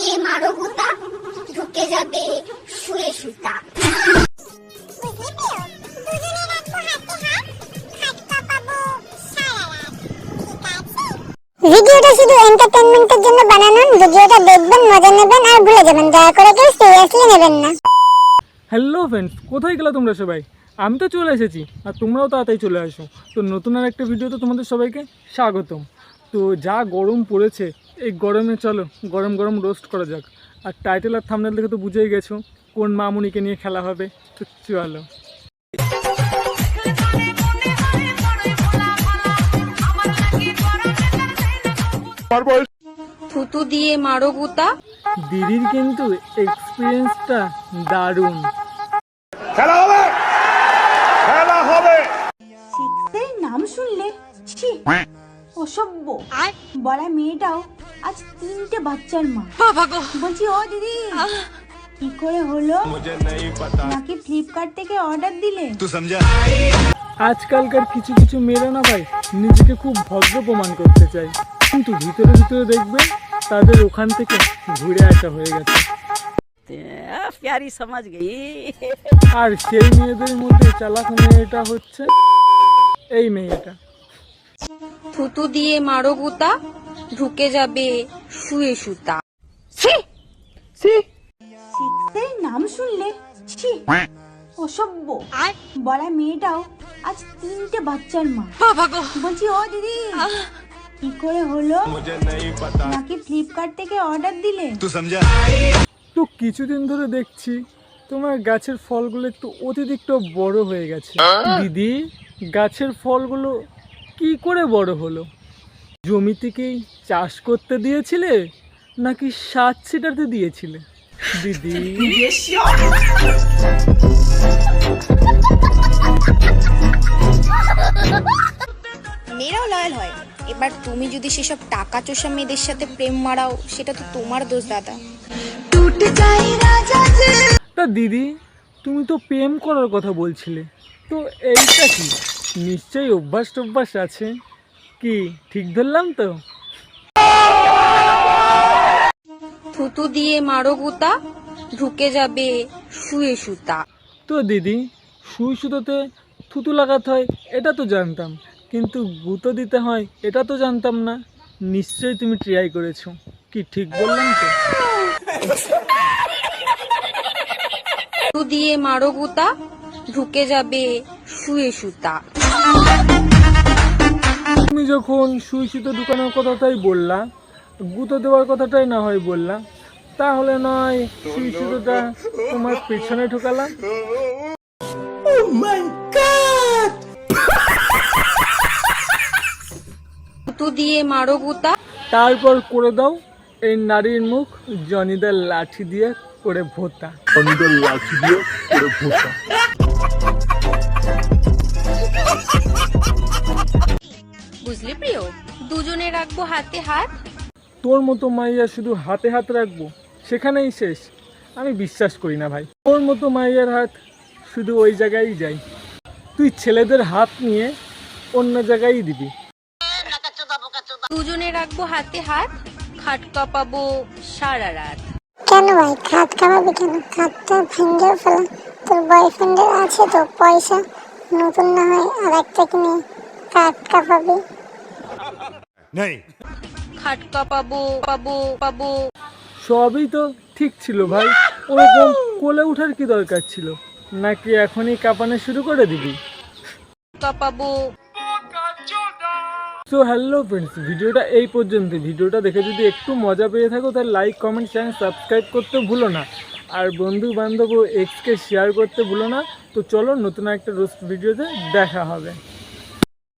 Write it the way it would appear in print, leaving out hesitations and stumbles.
দিয়ে মারো গুতা ঢুকে যাবে শুয়ে সুতা। ভিডিওটা শুধু এন্টারটেইনমেন্টের জন্য বানানো। ভিডিওটা দেখবেন, মজা নেবেন আর ভুলে যাবেন। দয়া করে কেউ সিরিয়াসলি নেবেন না। হ্যালো ফ্রেন্ডস, কোথায় গেলা তোমরা সবাই? আমি তো চলে এসেছি আর তোমরাও তাড়াতাড়ি চলে আসো। তো নতুন আর একটা ভিডিওতে তোমাদের সবাইকে স্বাগতম। তো যা গরম পড়েছে, এই গরমে চলো গরম গরম রোস্ট করা যাক। আর টাইটেল আর থাম্বনেল দেখে তো বুঝেই গেছো কোন মামুনিকে নিয়ে খেলা হবে। তো চলো। থুতু দিয়ে মারো গুতা। দিদির কিন্তু এক্সপিরিয়েন্সটা দারুণ। খেলা হবে, খেলা হবে। সিক্সের নাম শুনলে ছি, অসভ্য বলা মেয়েটাও আজ 3টে বাচ্চার মা। বলছি ও দিদি, কি করে হলো? নাকি ফ্লিপকার্ট থেকে অর্ডার দিলে? আজকালকার কিছু কিছু মেয়েরা না ভাই নিজেকে খুব ভদ্র প্রমাণ করতে চায়, কিন্তু ভিতরে ভিতরে দেখবে তাদের ওখান থেকে ঘুরে আসা হয়ে গেছে। प्यारी समझ गई। আর সেই মেয়েদের মধ্যে চালাক মেয়েটা হচ্ছে এই মেয়েটা। থুতু দিয়ে মারো গুতা ঢুকে যাবে শুয়ে সুতা। সিক্সের নাম শুনলে ছি, অসভ্য বলা মেয়েটাও আজ 3টে বাচ্চার মা। বলছি ও দিদি, কি করে হলো? নাকি ফ্লিপকার্ট থেকে অর্ডার দিলে? তো কিছুদিন ধরে দেখছি তোমার গাছের ফলগুলো একটু অতিরিক্ত বড় হয়ে গেছে। দিদি, গাছের ফলগুলো কি করে বড় হলো? জমি থেকেই চাষ করতে দিয়েছিলে নাকি সাত ছিটাতে দিয়েছিলে দিদি? মেয়েরাও লয়াল হয়। এবার তুমি যদি সেসব টাকা চোষা মেয়েদের সাথে প্রেম মারাও, সেটা তো তোমার দোষ দাদা। তা দিদি, তুমি তো প্রেম করার কথা বলছিলে, তো এইটা কি? নিশ্চয়ই অভ্যাস টভ্যাস আছে, কি ঠিক ধরলাম তো? থুতু দিয়ে মারো গুতা ঢুকে যাবে শুয়ে সুতা। তো দিদি, সুই সুতোতে থুতু লাগাতে হয় এটা তো জানতাম, কিন্তু গুঁতো দিতে হয় এটা তো জানতাম না। নিশ্চয়ই তুমি ট্রাই করেছো, কি ঠিক বললাম তো? থুতু দিয়ে মারো গুতা ঢুকে যাবে শুয়ে সুতা। তুমি যখন সুই সুতো ঢুকানোর কথাটাই বললা, গুঁতো দেওয়ার কথাটাই না হয় বললা, তাহলে নয় সুই সুতোটা তোমার পেছনে ঢোকালাম। থুতু দিয়ে মারো গুতা। তারপর করে দাও এই নারীর মুখ জনিদার লাঠি দিয়ে করে ভোতা। বুঝলি প্রিয়, দুজনে রাখবো হাতে হাত। তোর মতো মাইয়া শুধু হাতে হাত রাখবো সেখানেই শেষ? আমি বিশ্বাস করি না ভাই। তোর মতো মাইয়ার হাত শুধু ওই জায়গায় যাই, তুই ছেলেদের হাত নিয়ে অন্য জায়গায় দিবি। দুজনে রাখবো হাতে হাত, খাট কাঁপাবো সারা রাত। কেন ভাই খাট খাওয়াবি কেন? খাটটা ভেঙে ফেলা। তোর বয়ফ্রেন্ডের আছে তো পয়সা, নতুন না হয় আর একটা কিনে খাট কাঁপাবি। খাট কাঁপাবো পাবো পাবো। সবই তো ঠিক ছিল ভাই, ওরকম কোলে ওঠার কি দরকার ছিল? নাকি এখনই কাঁপানো শুরু করে দিবি? কাঁপাবো। সো হ্যালো ফ্রেন্ডস, ভিডিওটা এই পর্যন্ত। ভিডিওটা দেখে যদি একটু মজা পেয়ে থাকো তাহলে লাইক, কমেন্ট, চ্যানেল সাবস্ক্রাইব করতে ভুলো না। আর বন্ধু বান্ধব ও এক্সকে শেয়ার করতে ভুলো না। তো চলো নতুন একটা রোস্ট ভিডিওতে দেখা হবে।